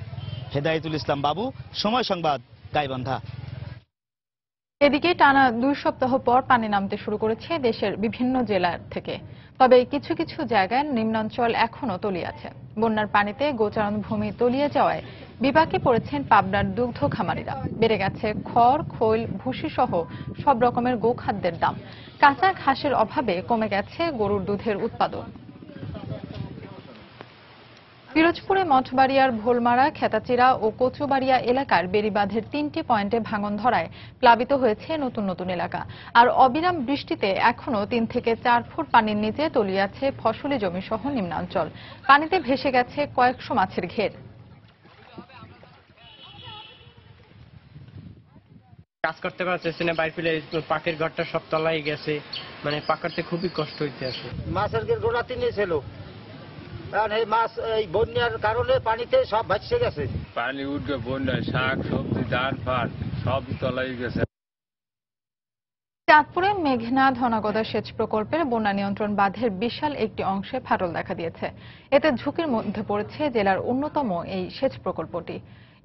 হেদায়েতুল ইসলাম বাবু, সময় সংবাদ, গাইবান্ধা। এদিকে টানা 2 সপ্তাহ পর পানি নামতে শুরু করেছে দেশের বিভিন্ন জেলা থেকে। তবে কিছু কিছু জায়গায় নিম্নাঞ্চল এখনো তলিয়ে আছে। বন্যার পানিতে গোচারণ ভূমি তলিয়ে যাওয়ায় বিপাকে পড়েছেন পাবনার দুগ্ধ খামারিরা। বেড়ে গেছে খড়, খৈল, ভুসি সহ সব রকমের গোখাদ্যের দাম। কাঁচা ঘাসের অভাবে কমে গেছে গরুর দুধের উৎপাদন। পিরোজপুরে মঠবাড়িয়ার ভোলমারা, খেতাচিরা ও কচুবাড়িয়া এলাকার বেড়িবাঁধের 3টি পয়েন্টে ভাঙন ধরায় প্লাবিত হয়েছে নতুন নতুন এলাকা। আর অবিরাম বৃষ্টিতে এখনো 3 থেকে 4 ফুট পানির নিচে তলিয়ে আছে ফসলি জমি সহ নিম্নাঞ্চল। পানিতে ভেসে গেছে কয়েকশো মাছের ঘের। কাজ করতে পারতেছি না, বাইরে ফেলে পাকের ঘরটা সব তলায় গেছে, মানে পাকাতে খুবই কষ্ট হইতে আছে। মাছের ঘের গোড়াতে নিয়েছিল, কারণ এই মাছ এই বন্যার কারণে পানিতে সব ভাসছে গেছে। পানি উঠবে, বন্যায় শাক সবজি ধান ফাট সব তলায় গেছে। চাঁদপুরে মেঘনা ধনাগদা সেচ প্রকল্পের বন্যা নিয়ন্ত্রণ বাঁধের বিশাল একটি অংশে ফাটল দেখা দিয়েছে। এতে ঝুঁকির মধ্যে পড়েছে জেলার অন্যতম এই সেচ প্রকল্পটি।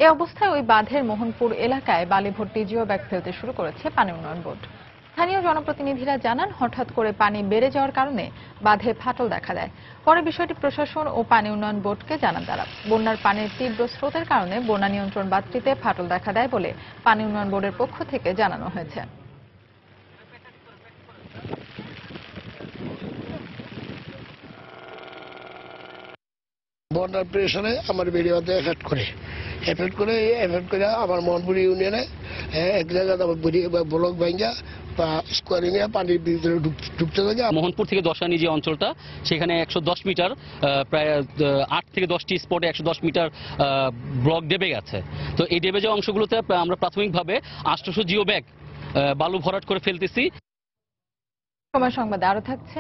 এ অবস্থায় ওই বাঁধের মোহনপুর এলাকায় বালি ভর্তি জিও ব্যাগ ফেলতে শুরু করেছে পানি উন্নয়ন বোর্ড। স্থানীয় জনপ্রতিনিধিরা জানান, হঠাৎ করে পানি বেড়ে যাওয়ার কারণে বাঁধে ফাটল দেখা দেয়। পরে বিষয়টি প্রশাসন ও পানি উন্নয়ন বোর্ডকে জানান তারা। বন্যার পানির তীব্র স্রোতের কারণে বন্যা নিয়ন্ত্রণ বাঁধটিতে ফাটল দেখা দেয় বলে পানি উন্নয়ন বোর্ডের পক্ষ থেকে জানানো হয়েছে। বন্যার প্রেশারে আমার বেড়িবাঁধে এফেক্ট করে আমার মোহনপুর ইউনিয়নে এক জায়গায় আমার ব্লক ভাঙ্গা বা স্কোয়ারিং এ পানির ভিতরে ঢুকতে থাকে। মোহনপুর থেকে দশানি যে অঞ্চলটা, সেখানে 110 মিটার, প্রায় 8 থেকে 10টি স্পটে 110 মিটার ব্লক ডেবে গেছে। তো এই ডেবে যাওয়া অংশগুলোতে আমরা প্রাথমিকভাবে 800 জিও ব্যাগ বালু ভরাট করে ফেলতেছি। সময় সংবাদে আরো থাকছে।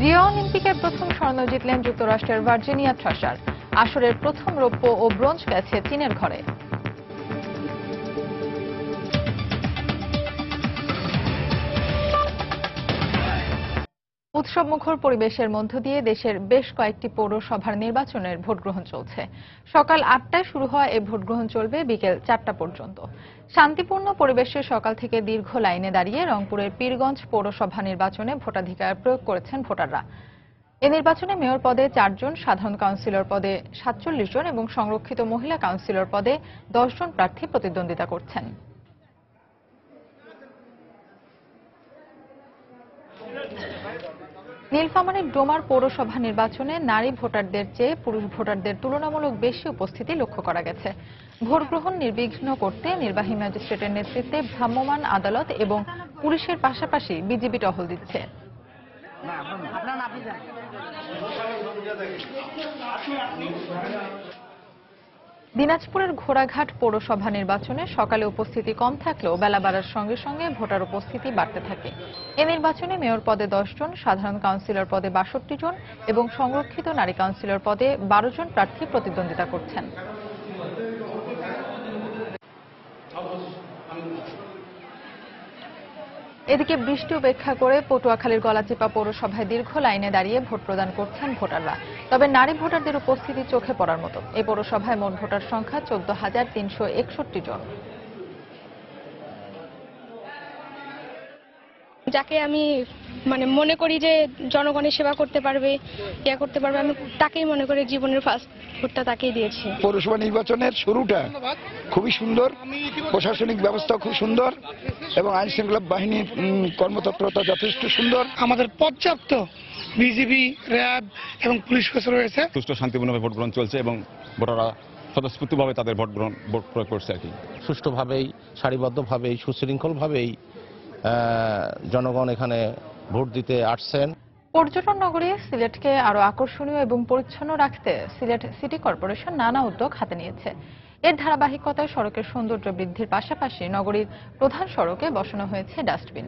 রিও অলিম্পিকের প্রথম স্বর্ণ জিতলেন যুক্তরাষ্ট্রের ভার্জিনিয়া থ্রাশার। আসরের প্রথম রৌপ্য ও ব্রোঞ্জ গেছে চীনের ঘরে। উৎসবমুখর পরিবেশের মধ্য দিয়ে দেশের বেশ কয়েকটি পৌরসভার নির্বাচনের ভোটগ্রহণ চলছে। সকাল 8টায় শুরু হওয়া এই ভোটগ্রহণ চলবে বিকেল 4টা পর্যন্ত। শান্তিপূর্ণ পরিবেশে সকাল থেকে দীর্ঘ লাইনে দাঁড়িয়ে রংপুরের পীরগঞ্জ পৌরসভা নির্বাচনে ভোটাধিকার প্রয়োগ করেছেন ভোটাররা। এ নির্বাচনে মেয়র পদে 4 জন, সাধারণ কাউন্সিলর পদে 47 জন এবং সংরক্ষিত মহিলা কাউন্সিলর পদে 10 জন প্রার্থী প্রতিদ্বন্দ্বিতা করছেন। নীলফামারীর ডোমার পৌরসভা নির্বাচনে নারী ভোটারদের চেয়ে পুরুষ ভোটারদের তুলনামূলক বেশি উপস্থিতি লক্ষ্য করা গেছে। ভোটগ্রহণ নির্বিঘ্ন করতে নির্বাহী ম্যাজিস্ট্রেটের নেতৃত্বে ভ্রাম্যমাণ আদালত এবং পুলিশের পাশাপাশি বিজিবি টহল দিচ্ছে। দিনাজপুরের ঘোড়াঘাট পৌরসভা নির্বাচনে সকালে উপস্থিতি কম থাকলেও বেলা বাড়ার সঙ্গে সঙ্গে ভোটার উপস্থিতি বাড়তে থাকে। এ নির্বাচনে মেয়র পদে 10 জন, সাধারণ কাউন্সিলর পদে 62 জন এবং সংরক্ষিত নারী কাউন্সিলর পদে 12 জন প্রার্থী প্রতিদ্বন্দ্বিতা করছেন। এদিকে বৃষ্টি উপেক্ষা করে পটুয়াখালীর গলাচিপা পৌরসভায় দীর্ঘ লাইনে দাঁড়িয়ে ভোট প্রদান করছেন ভোটাররা। তবে নারী ভোটারদের উপস্থিতি চোখে পড়ার মতো। এই পৌরসভায় মোট ভোটার সংখ্যা 14,361 জন। যাকে আমি মনে করি যে জনগণের সেবা করতে পারবে, আমি তাকেই মনে করে জীবনের ফার্স্ট ভোটটা তাকেই দিয়েছি। পৌরসভা নির্বাচনের শুরুটা খুবই সুন্দর, প্রশাসনিক ব্যবস্থা খুব সুন্দর এবং আইন শৃঙ্খলা বাহিনীর কর্মতৎপরতা যথেষ্ট সুন্দর। আমাদের পর্যাপ্ত বিজিবি, র্যাব এবং পুলিশ ফোর্স রয়েছে। সুষ্ঠু শান্তিপূর্ণভাবে ভোট গ্রহণ চলছে এবং ভোটাররা স্বতঃস্ফূর্তভাবে তাদের ভোট প্রয়োগ করছে আর কি। সুষ্ঠুভাবেই, সারিবদ্ধভাবেই, সুশৃঙ্খলভাবেই জনগণ এখানে ভোট দিতে আসছেন। পর্যটন নগরী সিলেটকে আরো আকর্ষণীয় এবং পরিচ্ছন্ন রাখতে সিলেট সিটি কর্পোরেশন নানা উদ্যোগ হাতে নিয়েছে। এর ধারাবাহিকতায় সড়কের সৌন্দর্য বৃদ্ধির পাশাপাশি নগরীর প্রধান সড়কে বসানো হয়েছে ডাস্টবিন।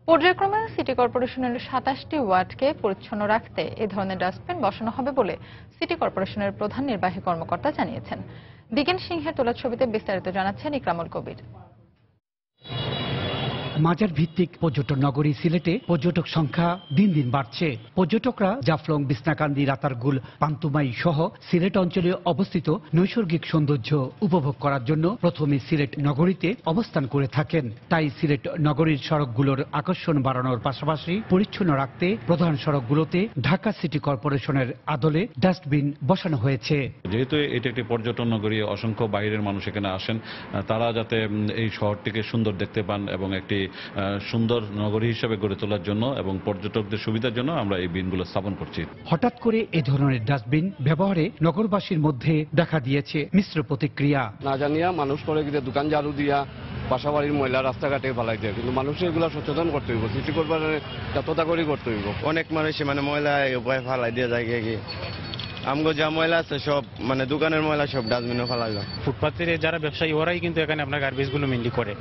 পর্যায়ক্রমে সিটি কর্পোরেশনের 27টি ওয়ার্ডকে পরিচ্ছন্ন রাখতে এ ধরনের ডাস্টবিন বসানো হবে বলে সিটি কর্পোরেশনের প্রধান নির্বাহী কর্মকর্তা জানিয়েছেন। দিগেন সিংহের তোলা ছবিতে বিস্তারিত জানাচ্ছেন ইকরামুল কবির। মাজার ভিত্তিক পর্যটন নগরী সিলেটে পর্যটক সংখ্যা দিন দিন বাড়ছে। পর্যটকরা জাফলং, বিছনাকান্দি, রাতারগুল, পান্তুমাই সহ সিলেট অঞ্চলে অবস্থিত নৈসর্গিক সৌন্দর্য উপভোগ করার জন্য প্রথমে সিলেট নগরীতে অবস্থান করে থাকেন। তাই সিলেট নগরীর সড়কগুলোর আকর্ষণ বাড়ানোর পাশাপাশি পরিচ্ছন্ন রাখতে প্রধান সড়কগুলোতে ঢাকা সিটি কর্পোরেশনের আদলে ডাস্টবিন বসানো হয়েছে। যেহেতু এটি একটি পর্যটন নগরী, অসংখ্য বাইরের মানুষ এখানে আসেন, তারা যাতে এই শহরটিকে সুন্দর দেখতে পান এবং একটি সুন্দর নগরী হিসেবে গড়ে তোলার জন্য এবং পর্যটকদের সুবিধার জন্য আমরা এই বিনগুলো স্থাপন করছি। হঠাৎ করে এ ধরনের ডাস্টবিন ব্যবহারে নগরবাসীর মধ্যে দেখা দিয়েছে মিশ্র প্রতিক্রিয়া। না জানিয়া মানুষ করে দোকান ঝাড়ু দিয়া বাসা বাড়ির ময়লা রাস্তাঘাটে ফেলাই দেয়, কিন্তু মানুষের এগুলো সচেতন করতে হইব, সিটি কর্পোরেশনের যতটা করতে হইব। অনেক মানুষ ময়লা উপায় ফেলাই দিয়ে যায় গিয়ে আমগো যা ময়লা আছে সব দোকানের ময়লা সব ডাস্টবিনে ফেলাইলো। ফুটপাতের যারা ব্যবসায়ী ওরাই কিন্তু এখানে আপনার গার্বেজগুলো মেনলি করে,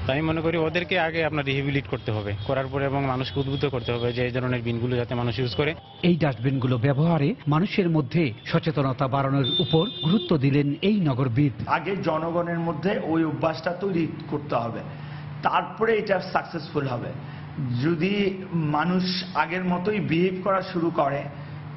তাই আমি মনে করি ওদেরকে আগে আপনার রিহেবিলিট করতে হবে, করার পরে এবং মানুষকে উদ্বুদ্ধ করতে হবে যে এই ধরনের বিনগুলো যাতে মানুষ ইউজ করে। এই ডাস্টবিনগুলো ব্যবহারে মানুষের মধ্যে সচেতনতা বাড়ানোর উপর গুরুত্ব দিলেন এই নগরবিদ। আগে জনগণের মধ্যে ওই অভ্যাসটা তৈরি করতে হবে, তারপরে এটা সাকসেসফুল হবে। যদি মানুষ আগের মতোই বিহেভ করা শুরু করে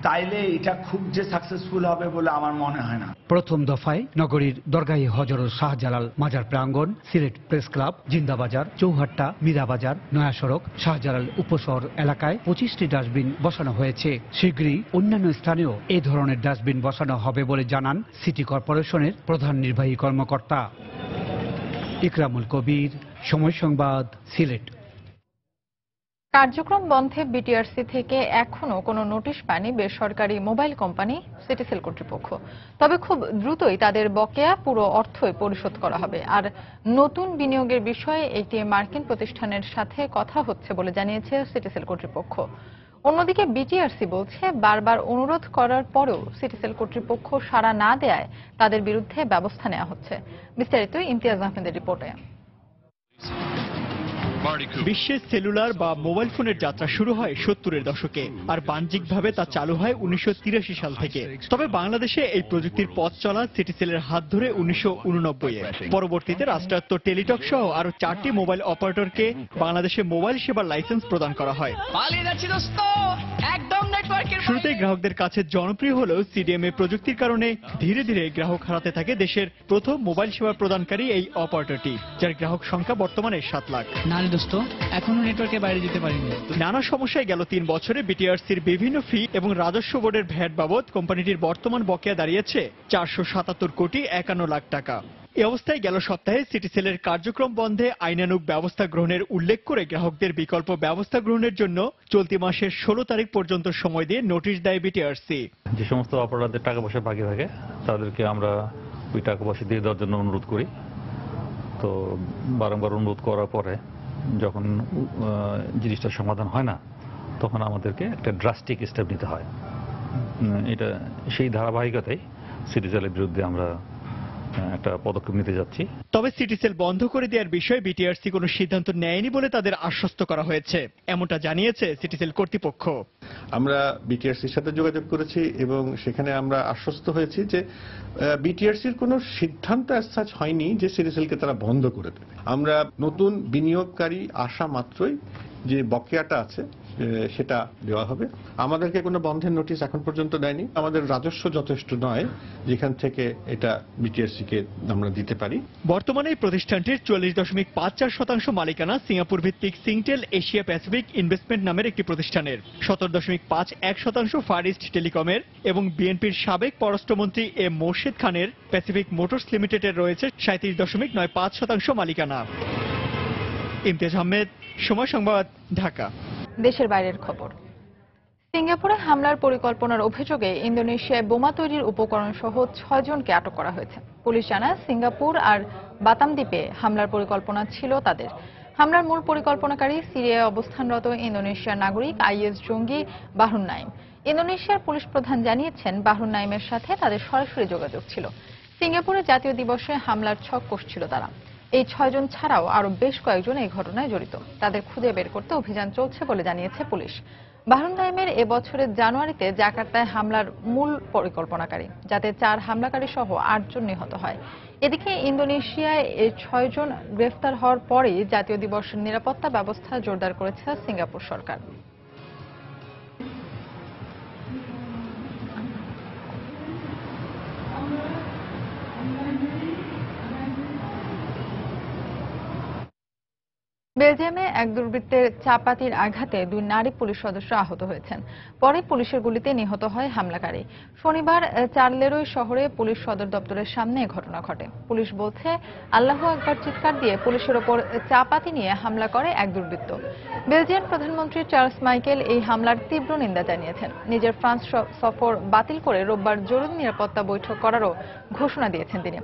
তাইলে এটা খুব যে সাকসেসফুল হবে বলে আমার মনে হয় না। প্রথম দফায় নগরীর দরগাহে হজরত শাহজালাল মাজার প্রাঙ্গণ, সিলেট প্রেস ক্লাব, জিন্দাবাজার, চৌহাট্টা, মীরাবাজার, নয়া সড়ক, শাহজালাল উপশহর এলাকায় 25টি ডাস্টবিন বসানো হয়েছে। শীঘ্রই অন্যান্য স্থানেও এই ধরনের ডাস্টবিন বসানো হবে বলে জানান সিটি কর্পোরেশনের প্রধান নির্বাহী কর্মকর্তা। ইকরামুল কবির, সময় সংবাদ, সিলেট। কার্যক্রম বন্ধে বিটিআরসি থেকে এখনো কোনো নোটিশ পায়নি বেসরকারি মোবাইল কোম্পানি সিটিসেল কর্তৃপক্ষ। তবে খুব দ্রুতই তাদের বকেয়া পুরো অর্থই পরিশোধ করা হবে। আর নতুন বিনিয়োগের বিষয়ে একটি মার্কিন প্রতিষ্ঠানের সাথে কথা হচ্ছে বলে জানিয়েছে সিটিসেল কর্তৃপক্ষ। অন্যদিকে বিটিআরসি বলছে বারবার অনুরোধ করার পরেও সিটিসেল কর্তৃপক্ষ সাড়া না দেয়ায় তাদের বিরুদ্ধে ব্যবস্থা নেওয়া হচ্ছে। বিস্তারিত ইমতিয়াজ আহমেদের রিপোর্টে। বিশ্বে সেলুলার বা মোবাইল ফোনের যাত্রা শুরু হয় 70-এর দশকে, আর বাণিজ্যিকভাবে তা চালু হয় 1983 সাল থেকে। তবে বাংলাদেশে এই প্রযুক্তির পথ চলা সিটিসেলের হাত ধরে 1989-এ। পরবর্তীতে রাষ্ট্রায়ত্ত টেলিটক সহ আরো 4টি মোবাইল অপারেটরকে বাংলাদেশে মোবাইল সেবার লাইসেন্স প্রদান করা হয়। শুরুতে গ্রাহকদের কাছে জনপ্রিয় হলেও সিডিএমএ প্রযুক্তির কারণে ধীরে ধীরে গ্রাহক হারাতে থাকে দেশের প্রথম মোবাইল সেবা প্রদানকারী এই অপারেটরটি, যার গ্রাহক সংখ্যা বর্তমানে 7 লাখ। এখনো নেটওয়ার্কের বাইরে যেতে পারিনি। নানা সমস্যায় গেল 3 বছরে বিটিআরসির বিভিন্ন ফি এবং রাজস্ব বোর্ডের ভ্যাট বাবদ কোম্পানিটির বর্তমান বকেয়া দাঁড়িয়েছে 477 কোটি 51 লাখ টাকা। এই অবস্থায় গেল সপ্তাহে সিটিসেলের কার্যক্রম বন্ধে আইনানুগ ব্যবস্থা গ্রহণের উল্লেখ করে গ্রাহকদের বিকল্প ব্যবস্থা গ্রহণের জন্য চলতি মাসের 16 তারিখ পর্যন্ত সময় দিয়ে নোটিশ দেয় বিটিআরসি। যে সমস্ত অপারেটরদের টাকা পয়সা বাকি থাকে তাদেরকে আমরা ওই টাকা পয়সা দিয়ে দেওয়ার জন্য অনুরোধ করি। তো বারংবার অনুরোধ করার পরে যখন জিনিসটার সমাধান হয় না তখন আমাদেরকে একটা ড্রাস্টিক স্টেপ নিতে হয়। এটা সেই ধারাবাহিকতায় সিটিসেলের বিরুদ্ধে আমরা একটা পদক্ষেপ নিতে যাচ্ছি। তবে সিটিসেল বন্ধ করে দেওয়ার বিষয়ে বিটিআরসি কোনো সিদ্ধান্ত নেয়নি বলে তাদের আশ্বস্ত করা হয়েছে, এমনটা জানিয়েছে সিটিসেল কর্তৃপক্ষ। আমরা বিটিআরসির সাথে যোগাযোগ করেছি এবং সেখানে আমরা আশ্বস্ত হয়েছি যে বিটিআরসির কোনো সিদ্ধান্ত অ্যাজ হয়নি যে সিটিসেলকে তারা বন্ধ করে দেবে। আমরা নতুন বিনিয়োগকারী আসা মাত্রই যে বকেয়াটা আছে সেটা দেওয়া হবে। আমাদেরকে কোনো বন্ধের নোটিশ এখন পর্যন্ত দেয়নি। আমাদের রাজস্ব যথেষ্ট নয় যেখান থেকে এটা বিটিআরসি কে আমরা দিতে পারি। বর্তমানে এই প্রতিষ্ঠানটির 44.54% মালিকানা সিঙ্গাপুর ভিত্তিক সিংটেল এশিয়া প্যাসিফিক ইনভেস্টমেন্ট নামের একটি প্রতিষ্ঠানের, 17.51% ফার ইস্ট টেলিকমের এবং বিএনপির সাবেক পররাষ্ট্রমন্ত্রী এম মোর্শেদ খানের প্যাসিফিক মোটরস লিমিটেডের রয়েছে 37.95% মালিকানা। ইমতিয়াজ আহমেদ, সময় সংবাদ, ঢাকা। দেশের বাইরের খবর। সিঙ্গাপুরে হামলার পরিকল্পনার অভিযোগে ইন্দোনেশিয়ায় বোমা তৈরির উপকরণ সহ 6 জনকে আটক করা হয়েছে। পুলিশ জানায় সিঙ্গাপুর আর বাতাম দ্বীপে হামলার পরিকল্পনা ছিল তাদের। হামলার মূল পরিকল্পনাকারী সিরিয়ায় অবস্থানরত ইন্দোনেশিয়ার নাগরিক আইএস জঙ্গি বাহরুন নাইম। ইন্দোনেশিয়ার পুলিশ প্রধান জানিয়েছেন বাহরুন নাইমের সাথে তাদের সরাসরি যোগাযোগ ছিল। সিঙ্গাপুরে জাতীয় দিবসে হামলার ছক কষছিল তারা। এই 6 জন ছাড়াও আরো বেশ কয়েকজন এই ঘটনায় জড়িত। তাদের খুঁজে বের করতে অভিযান চলছে বলে জানিয়েছে পুলিশ। বাহরুন নাইমের এবছরের জানুয়ারিতে জাকার্তায় হামলার মূল পরিকল্পনাকারী, যাতে 4 হামলাকারী সহ 8 জন নিহত হয়। এদিকে ইন্দোনেশিয়ায় এই 6 জন গ্রেফতার হওয়ার পরেই জাতীয় দিবসের নিরাপত্তা ব্যবস্থা জোরদার করেছে সিঙ্গাপুর সরকার। বেলজিয়ামে এক দুর্বৃত্তের চাপাতির আঘাতে 2 নারী পুলিশ সদস্য আহত হয়েছেন। পরে পুলিশের গুলিতে নিহত হয় হামলাকারী। শনিবার চার্লেরোই শহরে পুলিশ সদর দপ্তরের সামনে এ ঘটনা ঘটে। পুলিশ বলছে, আল্লাহু আকবার চিৎকার দিয়ে পুলিশের ওপর চাপাতি নিয়ে হামলা করে এক দুর্বৃত্ত। বেলজিয়ান প্রধানমন্ত্রী চার্লস মাইকেল এই হামলার তীব্র নিন্দা জানিয়েছেন। নিজের ফ্রান্স সফর বাতিল করে রোববার জরুরি নিরাপত্তা বৈঠক করারও ঘোষণা দিয়েছেন তিনি।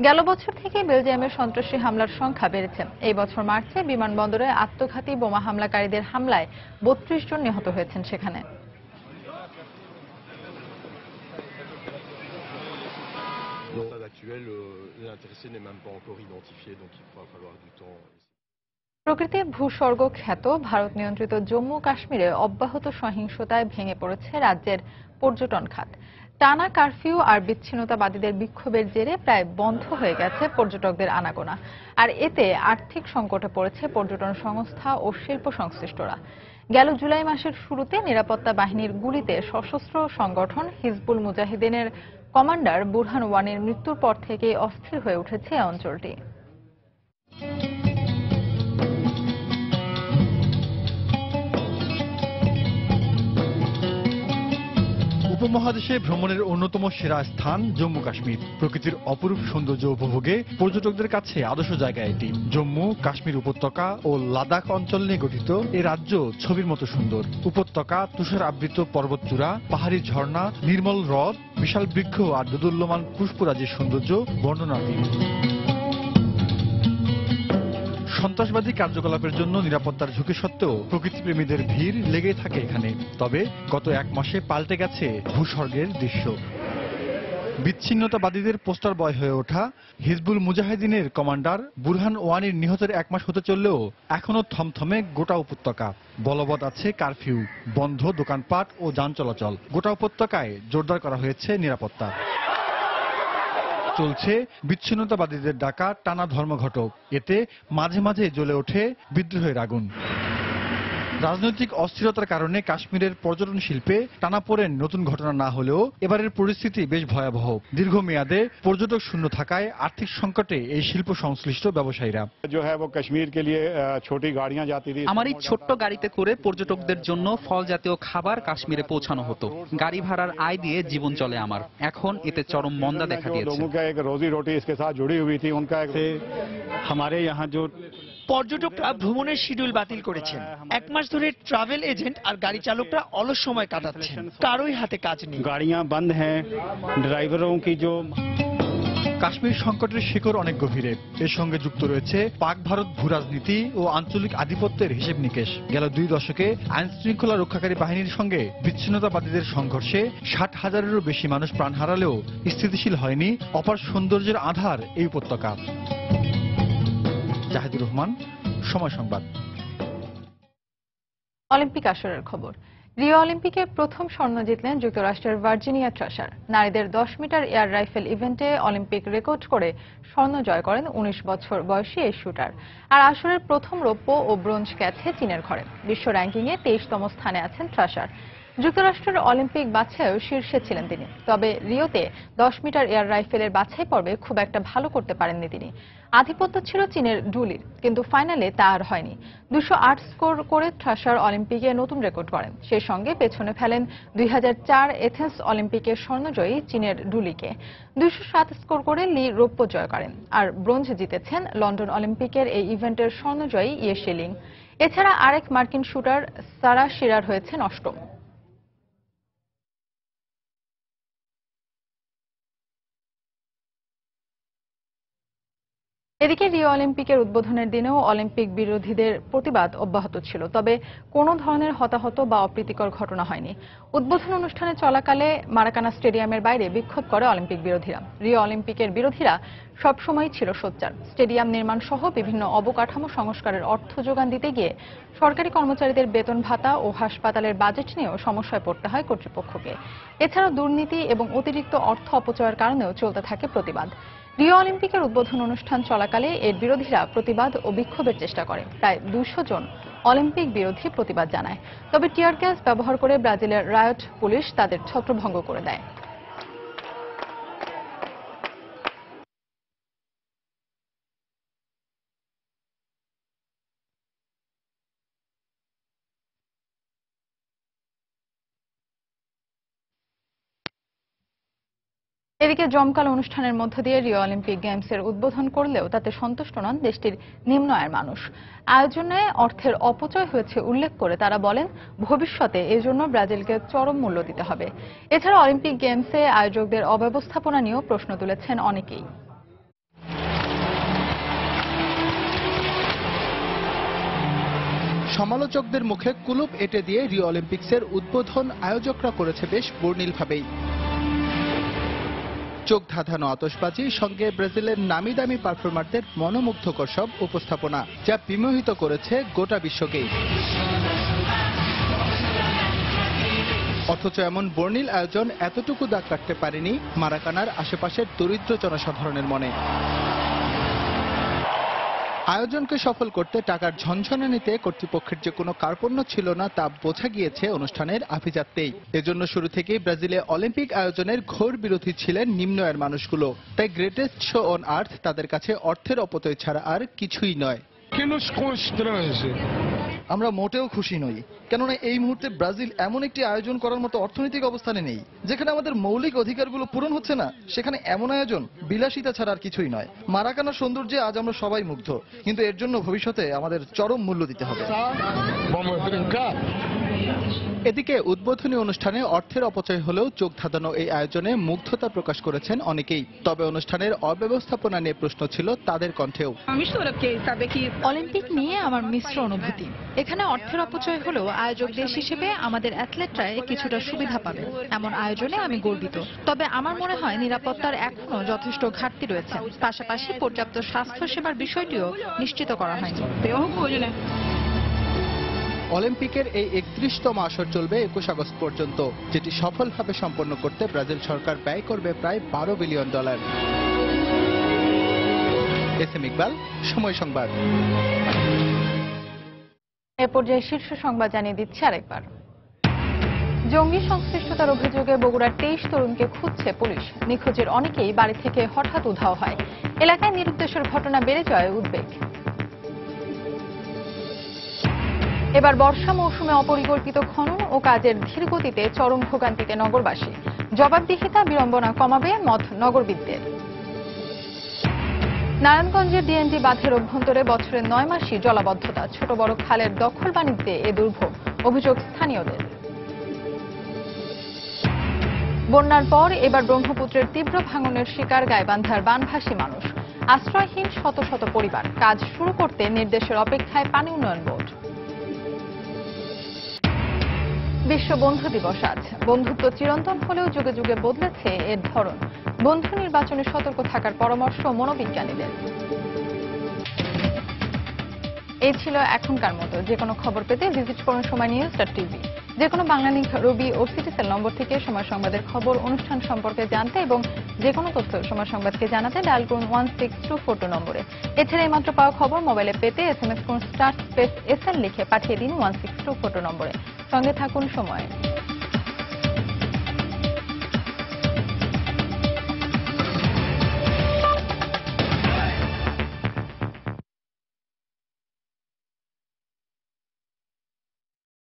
গেল বছর থেকে বেলজিয়ামের সন্ত্রাসী হামলার সংখ্যা বেড়েছে। এই বছর মার্চে বিমানবন্দরে আত্মঘাতী বোমা হামলাকারীদের হামলায় 32 জন নিহত হয়েছেন সেখানে। প্রকৃতি ভূস্বর্গ খ্যাত ভারত নিয়ন্ত্রিত জম্মু কাশ্মীরে অব্যাহত সহিংসতায় ভেঙে পড়েছে রাজ্যের পর্যটন খাত। টানা কারফিউ আর বিচ্ছিন্নতাবাদীদের বিক্ষোভের জেরে প্রায় বন্ধ হয়ে গেছে পর্যটকদের আনাগোনা। আর এতে আর্থিক সংকটে পড়েছে পর্যটন সংস্থা ও শিল্প সংশ্লিষ্টরা। গেল জুলাই মাসের শুরুতে নিরাপত্তা বাহিনীর গুলিতে সশস্ত্র সংগঠন হিজবুল মুজাহিদিনের কমান্ডার বুরহান ওয়ানির মৃত্যুর পর থেকেই অস্থির হয়ে উঠেছে এই অঞ্চলটি। উপমহাদেশে ভ্রমণের অন্যতম সেরা স্থান জম্মু কাশ্মীর। প্রকৃতির অপরূপ সৌন্দর্য উপভোগে পর্যটকদের কাছে আদর্শ জায়গা এটি। জম্মু কাশ্মীর উপত্যকা ও লাদাখ অঞ্চল নিয়ে গঠিত এই রাজ্য ছবির মতো সুন্দর। উপত্যকা, তুষার আবৃত পর্বতচূড়া, পাহাড়ি ঝর্ণা, নির্মল হ্রদ, বিশাল বৃক্ষ আর দোদুল্যমান পুষ্পরাজির সৌন্দর্য বর্ণনাতীত। সন্ত্রাসবাদী কার্যকলাপের জন্য নিরাপত্তার ঝুঁকি সত্ত্বেও প্রকৃতিপ্রেমীদের ভিড় লেগেই থাকে এখানে। তবে গত 1 মাসে পাল্টে গেছে ভূস্বর্গের দৃশ্য। বিচ্ছিন্নতাবাদীদের পোস্টার বয় হয়ে ওঠা হিজবুল মুজাহিদিনের কমান্ডার বুরহান ওয়ানির নিহতের 1 মাস হতে চললেও এখনো থমথমে গোটা উপত্যকা। বলবৎ আছে কারফিউ, বন্ধ দোকানপাট ও যান চলাচল। গোটা উপত্যকায় জোরদার করা হয়েছে নিরাপত্তা। চলছে বিচ্ছিন্নতাবাদীদের ডাকা টানা ধর্মঘট। এতে মাঝে মাঝে জ্বলে ওঠে বিদ্রোহের আগুন। রাজনৈতিক অস্থিরতার কারণে কাশ্মীরের পর্যটন শিল্পে টানাপোড়েন নতুন ঘটনা না হলেও এবারের পরিস্থিতি বেশ ভয়াবহ। দীর্ঘমেয়াদে পর্যটক শূন্য থাকায় আর্থিক সংকটে এই শিল্প সংশ্লিষ্ট ব্যবসায়ীরা। আমার এই ছোট্ট গাড়িতে করে পর্যটকদের জন্য ফল জাতীয় খাবার কাশ্মীরে পৌঁছানো হতো। গাড়ি ভাড়ার আয় দিয়ে জীবন চলে আমার। এখন এতে চরম মন্দা দেখা দিয়েছে। পর্যটকরা ভ্রমণের শিডিউল বাতিল করেছেন। 1 মাস ধরে ট্রাভেল এজেন্ট আর গাড়ি চালকরা অলস সময় কাটাচ্ছেন। কারোই হাতে কাজ নেই। গাড়িয়াঁ বন্ধ হ্যাঁ, ড্রাইভারোं की जो কাশ্মীর সংকটের শিকড় অনেক গভীরে। এর সঙ্গে যুক্ত রয়েছে পাক ভারত ভূরাজনীতি ও আঞ্চলিক আধিপত্যের হিসেব নিকেশ। গেল 2 দশকে আইন শৃঙ্খলা রক্ষাকারী বাহিনীর সঙ্গে বিচ্ছিন্নতাবাদীদের সংঘর্ষে 60,000-এরও বেশি মানুষ প্রাণ হারালেও স্থিতিশীল হয়নি অপার সৌন্দর্যের আধার এই উপত্যকা। জাহিদুর রহমান, সময় সংবাদ। অলিম্পিক আসরের খবর। রিও অলিম্পিকে প্রথম স্বর্ণ জিতলেন যুক্তরাষ্ট্রের ভার্জিনিয়া ট্রাসার। নারীদের 10 মিটার এয়ার রাইফেল ইভেন্টে অলিম্পিক রেকর্ড করে স্বর্ণ জয় করেন 19 বছর বয়সী এই শুটার। আর আসরের প্রথম রৌপ্য ও ব্রোঞ্জ গেছে চীনের ঘরে। বিশ্ব র্যাঙ্কিংয়ে 23তম স্থানে আছেন ট্রাসার। যুক্তরাষ্ট্রের অলিম্পিক বাছাইও শীর্ষে ছিলেন তিনি। তবে রিওতে 10 মিটার এয়ার রাইফেলের বাছাই পর্বে খুব একটা ভালো করতে পারেননি তিনি। আধিপত্য ছিল চীনের ডুলির, কিন্তু ফাইনালে তা আর হয়নি। 208 স্কোর করে ট্রাসার অলিম্পিকে নতুন রেকর্ড করেন। সেই সঙ্গে পেছনে ফেলেন 2004 এথেন্স অলিম্পিকের স্বর্ণজয়ী চীনের ডুলিকে। 207 স্কোর করে লি রৌপ্য জয় করেন। আর ব্রোঞ্জ জিতেছেন লন্ডন অলিম্পিকের এই ইভেন্টের স্বর্ণজয়ী ইয়ে শিলিং। এছাড়া আরেক মার্কিন শুটার সারা শিরার হয়েছেন 8ম। এদিকে রিও অলিম্পিকের উদ্বোধনের দিনেও অলিম্পিক বিরোধীদের প্রতিবাদ অব্যাহত ছিল। তবে কোনো ধরনের হতাহত বা অপ্রীতিকর ঘটনা হয়নি। উদ্বোধন অনুষ্ঠানে চলাকালে মারাকানা স্টেডিয়ামের বাইরে বিক্ষোভ করে অলিম্পিক বিরোধীরা। রিও অলিম্পিকের বিরোধীরা সবসময় ছিল সোচ্চার। স্টেডিয়াম নির্মাণ সহ বিভিন্ন অবকাঠামো সংস্কারের অর্থ যোগান দিতে গিয়ে সরকারি কর্মচারীদের বেতন ভাতা ও হাসপাতালের বাজেট নিয়েও সমস্যায় পড়তে হয় কর্তৃপক্ষকে। এছাড়াও দুর্নীতি এবং অতিরিক্ত অর্থ অপচয়ের কারণেও চলতে থাকে প্রতিবাদ। রিও অলিম্পিকের উদ্বোধন অনুষ্ঠান চলাকালে এর বিরোধীরা প্রতিবাদ ও বিক্ষোভের চেষ্টা করে। প্রায় 200 জন অলিম্পিক বিরোধী প্রতিবাদ জানায়। তবে টিয়ার গ্যাস ব্যবহার করে ব্রাজিলের রায়ট পুলিশ তাদের ছত্রভঙ্গ করে দেয়। এদিকে জমকালো অনুষ্ঠানের মধ্য দিয়ে রিও অলিম্পিক গেমসের উদ্বোধন করলেও তাতে সন্তুষ্ট নন দেশটির নিম্ন আয়ের মানুষ। আয়োজনে অর্থের অপচয় হয়েছে উল্লেখ করে তারা বলেন, ভবিষ্যতে এজন্য ব্রাজিলকে চরম মূল্য দিতে হবে। এছাড়া অলিম্পিক গেমসে আয়োজকদের অব্যবস্থাপনা নিয়েও প্রশ্ন তুলেছেন অনেকেই। সমালোচকদের মুখে কুলুপ এঁটে দিয়ে রিও অলিম্পিক্সের উদ্বোধন আয়োজকরা করেছে বেশ বর্ণিলভাবেই। চোখ ধাঁধানো আতশবাজি সঙ্গে ব্রাজিলের নামি দামি পারফর্মারদের মনোমুগ্ধকর সব উপস্থাপনা, যা বিমোহিত করেছে গোটা বিশ্বকেই। অথচ এমন বর্ণিল আয়োজন এতটুকু দাগ কাটতে পারেনি মারাকানার আশেপাশের দরিদ্র জনসাধারণের মনে। আয়োজনকে সফল করতে টাকার ঝনঝনানিতে কর্তৃপক্ষের যে কোনো কার্পণ্য ছিল না তা বোঝা গিয়েছে অনুষ্ঠানের আভিজাত্যেই। এজন্য শুরু থেকেই ব্রাজিলে অলিম্পিক আয়োজনের ঘোর বিরোধী ছিলেন নিম্ন আয়ের মানুষগুলো। তাই গ্রেটেস্ট শো অন আর্থ তাদের কাছে অর্থের অপচয় ছাড়া আর কিছুই নয়। আমরা মোটেও খুশি নই, কেননা এই মুহূর্তে ব্রাজিল এমন একটি আয়োজন করার মতো অর্থনৈতিক অবস্থানে নেই যেখানে আমাদের মৌলিক অধিকারগুলো পূরণ হচ্ছে না। সেখানে এমন আয়োজন বিলাসিতা ছাড়া আর কিছুই নয়। মারাকানার সৌন্দর্যে আজ আমরা সবাই মুগ্ধ, কিন্তু এর জন্য ভবিষ্যতে আমাদের চরম মূল্য দিতে হবে। এদিকে উদ্বোধনী অনুষ্ঠানে অর্থের অপচয় হলেও চোখ ধাঁধানো এই আয়োজনে মুগ্ধতা প্রকাশ করেছেন অনেকেই। তবে অনুষ্ঠানের অব্যবস্থাপনা নিয়ে প্রশ্ন ছিল তাদের কণ্ঠেও। অলিম্পিক নিয়ে আমার মিশ্র অনুভূতি। এখানে অর্থের অপচয় হলেও আয়োজক দেশ হিসেবে আমাদের অ্যাথলেটরা কিছুটা সুবিধা পাবে এমন আয়োজনে আমি গর্বিত। তবে আমার মনে হয় নিরাপত্তার এখনো যথেষ্ট ঘাটতি রয়েছে। পাশাপাশি পর্যাপ্ত স্বাস্থ্য সেবার বিষয়টিও নিশ্চিত করা হয়নি। অলিম্পিকের এই 31তম আসর চলবে 21 আগস্ট পর্যন্ত, যেটি সফলভাবে সম্পন্ন করতে ব্রাজিল সরকার ব্যয় করবে প্রায় $12 বিলিয়ন। এস এম ইকবাল, সময় সংবাদ। এ পর্যায়ে শীর্ষ সংবাদ জানিয়ে দিচ্ছে আরেকবার। জঙ্গি সংশ্লিষ্টতার অভিযোগে বগুড়ার 23 তরুণকে খুঁজছে পুলিশ। নিখোঁজের অনেকেই বাড়ি থেকে হঠাৎ উধাও হয়। এলাকায় নিরুদ্দেশের ঘটনা বেড়ে যায় উদ্বেগ। এবার বর্ষা মৌসুমে অপরিকল্পিত খনন ও কাজের ধীরগতিতে চরম ভোগান্তিতে নগরবাসী। জবাবদিহিতা বিড়ম্বনা কমাবে মত নগরবিদদের। নারায়ণগঞ্জের ডিএনটি বাঁধের অভ্যন্তরে বছরের 9 মাসই জলাবদ্ধতা। ছোট বড় খালের দখল বাণিজ্যে এ দুর্ভোগ, অভিযোগ স্থানীয়দের। বন্যার পর এবার ব্রহ্মপুত্রের তীব্র ভাঙনের শিকার গাইবান্ধার বানভাসী মানুষ। আশ্রয়হীন শত শত পরিবার। কাজ শুরু করতে নির্দেশের অপেক্ষায় পানি উন্নয়ন বোর্ড। বিশ্ব বন্ধু দিবস আজ। বন্ধুত্ব চিরন্তন হলেও যুগে যুগে বদলেছে এর ধরন। বন্ধু নির্বাচনে সতর্ক থাকার পরামর্শ মনোবিজ্ঞানীদের। এই ছিল এখনকার মতো। যে কোনো খবর পেতে ভিজিট করুন সময়নিউজ.tv। যে কোনো বাংলা লিংক, রবি ও সিটিসেল নম্বর থেকে সময় সংবাদের খবর, অনুষ্ঠান সম্পর্কে জানতে এবং যে কোনো তথ্য সময় সংবাদকে জানাতে ডায়াল করুন 16242 নম্বরে। এছাড়া এইমাত্র পাওয়া খবর মোবাইলে পেতে SMS করুন *SL লিখে পাঠিয়ে দিন 16242 নম্বরে। সঙ্গে থাকুন সময়।